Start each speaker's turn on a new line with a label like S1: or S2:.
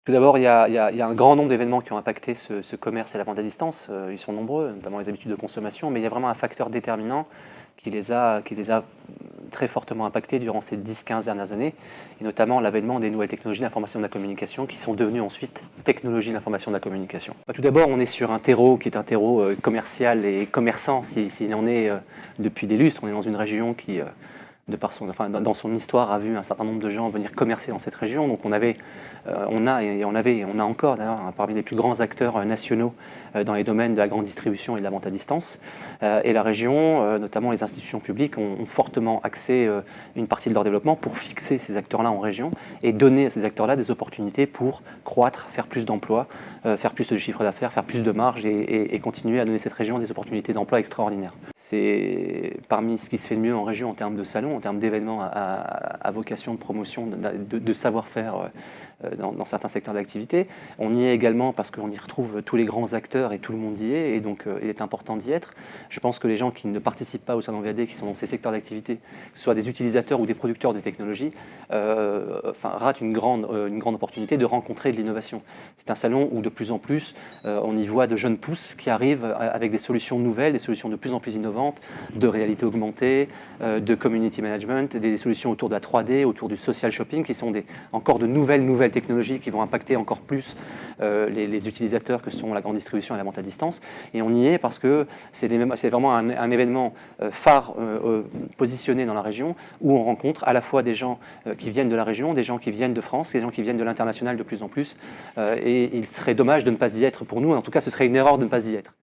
S1: Tout d'abord, il y a un grand nombre d'événements qui ont impacté ce commerce et la vente à distance. Ils sont nombreux, notamment les habitudes de consommation, mais il y a vraiment un facteur déterminant qui les a très fortement impactés durant ces 10-15 dernières années, et notamment l'avènement des nouvelles technologies de l'information et de la communication qui sont devenues ensuite technologies de l'information et de la communication. Tout d'abord, on est sur un terreau qui est un terreau commercial et commerçant, s'il en est depuis des lustres. On est dans une région qui, dans son histoire, a vu un certain nombre de gens venir commercer dans cette région. Donc on a encore d'ailleurs parmi les plus grands acteurs nationaux dans les domaines de la grande distribution et de la vente à distance. Et la région, notamment les institutions publiques, ont fortement axé une partie de leur développement pour fixer ces acteurs-là en région et donner à ces acteurs-là des opportunités pour croître, faire plus d'emplois, faire plus de chiffre d'affaires, faire plus de marge et continuer à donner à cette région des opportunités d'emploi extraordinaires. C'est parmi ce qui se fait de mieux en région en termes de salons, en termes d'événements à vocation de promotion, de savoir-faire dans certains secteurs d'activité. On y est également parce qu'on y retrouve tous les grands acteurs et tout le monde y est, et donc il est important d'y être. Je pense que les gens qui ne participent pas au salon VAD, qui sont dans ces secteurs d'activité, que ce soit des utilisateurs ou des producteurs de technologies, ratent une grande opportunité de rencontrer de l'innovation. C'est un salon où de plus en plus on y voit de jeunes pousses qui arrivent avec des solutions nouvelles, des solutions de plus en plus innovantes, de réalité augmentée, de community management, des solutions autour de la 3D, autour du social shopping, qui sont encore de nouvelles technologies qui vont impacter encore plus les utilisateurs que sont la grande distribution et la vente à distance. Et on y est parce que c'est vraiment un événement phare positionné dans la région où on rencontre à la fois des gens qui viennent de la région, des gens qui viennent de France, des gens qui viennent de l'international de plus en plus. Et il serait dommage de ne pas y être pour nous. En tout cas, ce serait une erreur de ne pas y être.